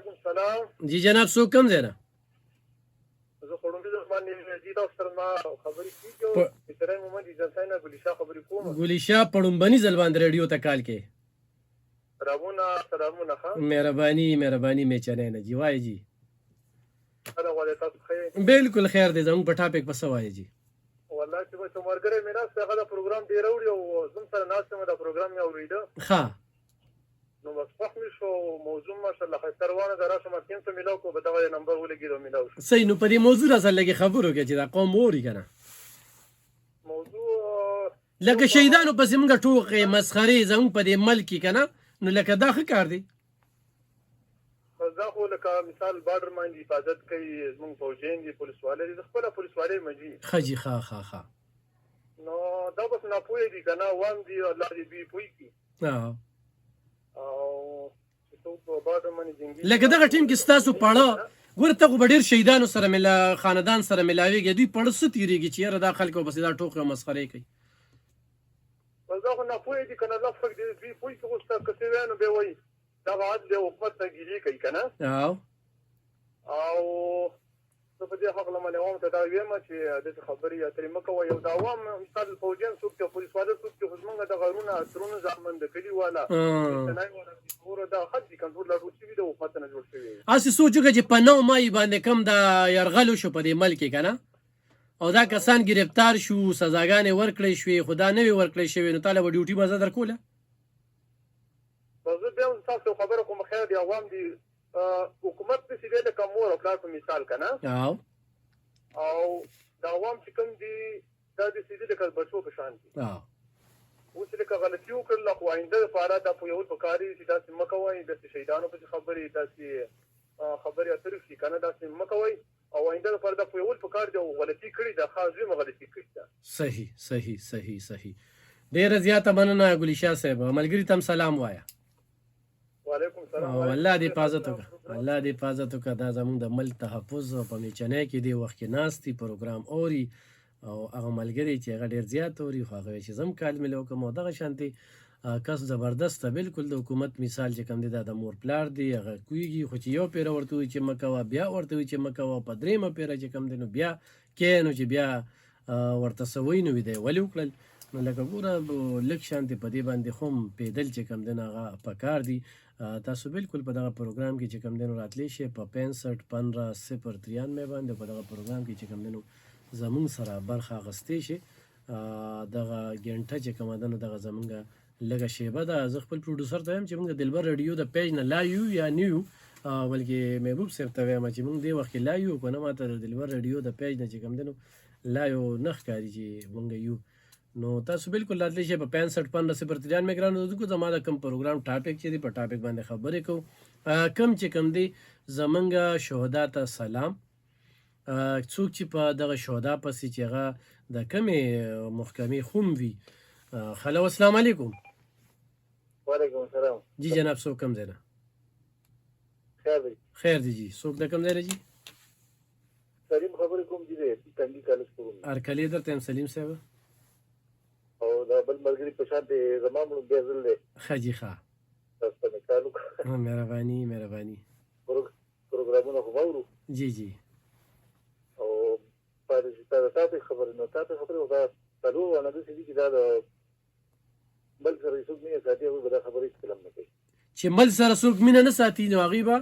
وعلیکم السلام. جی جناب څوک کم دی نه زه خړومبي د باندې دې تاسو سره ما خبرې کیږي چې محمد اجازه نه ګلی شاه خبرې کوم. ګلی شاه پړومبني ځل باندې ریډیو ته کال کې سلامونه ښه. مهرباني می چنه نه جی وای جی. سلام علیکم تاسو خیر. بالکل خیر دی زموږ په ټاپک په سوای جی. والله چې په مرګره مې ناس هغه د پروګرام ډیر اوري او زم سره ناس ته د پروګرام یې اوریده. ښه نو بس فهمې شو موضوع ماشاءالله خسته روانه ده راشه ما کیم څه ملاو کو به دغه نمبر ولګیدو ملاو شو. صحیح نو په دې موضوع راځه لګي خبرو کې چې دا قوم ووري کنه موضوع لکه شهیدانو پسې موږ ټوکې مسخرې زموږ په دې ملک کې کنه نو لکه دا ښه کار دی. دا خو لکه مثال بارډر باندې حفاظت کوي زموږ فوجین دي پولیس والي دي خپل پولیس والي مجي ښه جي ښه نو دا بس نه پوي دي کنه وان دي الله دې بي پوي کی او څو په بارډر باندې جنگي لکه دغه ټیم کې ستاسو پړه ورته خو ډېر شهیدانو سره ملا خاندان سره ملاويږي دوی پړه ست تیریږي چې یاره دا خلکو بس دا ټوکې مسخرې کوي. بس دا خو نه پوي دي کنه لفظ دې بي پوي کې اوس تاسو څه وینو به وای دا بعد له حکومت ته ګیری کوي کنه او څه په دې حق لمه نوم ته دا ویم چې د خبرې اترې مکو یو دا عوام مثال فوجین څوک ته پولیس والو څوک ته زمونږ د غرونه ترونه ځامن د کلی والا نه ولا پورا دا خد کنټرول لا روسي وی د حکومت نه جوړ شوی اسی سوچو چې په 9 مای باندې کم دا يرغلو شو په دې ملک کنه او دا کسان گرفتار شو سزاګانې ورکړې شوې خدا نه وی ورکړې شوې نو طالب ډیوټي بازار درکوله. زه بیا تاسو خبره کوم خیر دی عوام دي حکومت د سیده د کومور او کار په مثال کنه او دا عوام چې کوم دي دا د سیده د کار بچو په شان دي اوس لکه غلطي وکړل خو آینده لپاره دا په یو پکاري چې تاسو مکوای د شهیدانو په خبرې تاسو خبرې اترې شي کنه تاسو مکوای او آینده لپاره دا په یو پکار دی غلطي کړی دا خاصه غلطي کړی دا صحیح ډیر زیاته مننه ګلی شاه صاحب ملګری تم سلام وایا. وعلیکم السلام. الله دې حفاظت وکړه دا زموږ د ملک تحفظ په میچنې کې دی وخت کې ناستي پروګرام اوري او هغه ملګری چې هغه ډیر زیات اوري خو هغه چې زم کال ملو کوم دغه شانتي کس زبردست بالکل د حکومت مثال چې کوم دی د مور پلار دی هغه کویږي خو چې یو پیر ورته چې مکوا بیا ورته چې مکوا په درېمه پیر چې کوم دی نو بیا کینو چې بیا ورته سوي نو دی ولې وکړل نو لکه ګوره لک شانتي په دې باندې خوم پیدل چې کوم دی هغه پکار دی. تاسو بالکل په دغه پروګرام کې چې کوم دی نو راتلی شي په 65 15 093 باندې په دغه پروګرام کې چې کوم دی نو زمون سره برخه اخیستې شي دغه ګنټه چې کوم دی نو دغه زمونږ لږه شیبه ده. زه خپل پروډوسر ته وایم چې موږ د دلبر ریډیو د پیج نه لا یو یا نیو بلکې محبوب صاحب ته وایم چې موږ دې وخت کې لا یو کنه ماته د دلبر ریډیو د پیج نه چې کوم دی نو لا یو نه ښکاري چې موږ یو نو تاسو بالکل راتلی شئ په 65 15 093 مې ګرانو دوستو زما د کوم پروګرام ټاپک چې دی په ټاپک باندې خبرې کوو کم چې کم دی زمونږ شهدا ته سلام څوک چې په دغه شهدا پسې چې هغه د کمې محکمې خوم وي. هلو السلام علیکم. وعلیکم السلام. جی جناب څوک کم دی نه خیر دی جی څوک د کم دی نه جی سلیم خبرې کوم دی تنګي کالج کوم ارکلی درته سلیم صاحب او دا بل ملګری په شان دی زما مونږ به زل له خجی ښه تاسو نه کالو مهرباني پروګرامونه خو وورو جی او په دې تاسو خبرې نو تاسو خبرې وکړه تاسو ونه د سړي کې دا بل سره څوک نه ساتي او دا خبرې کلم نه کوي چې مل سره څوک مینه نه ساتي نو هغه به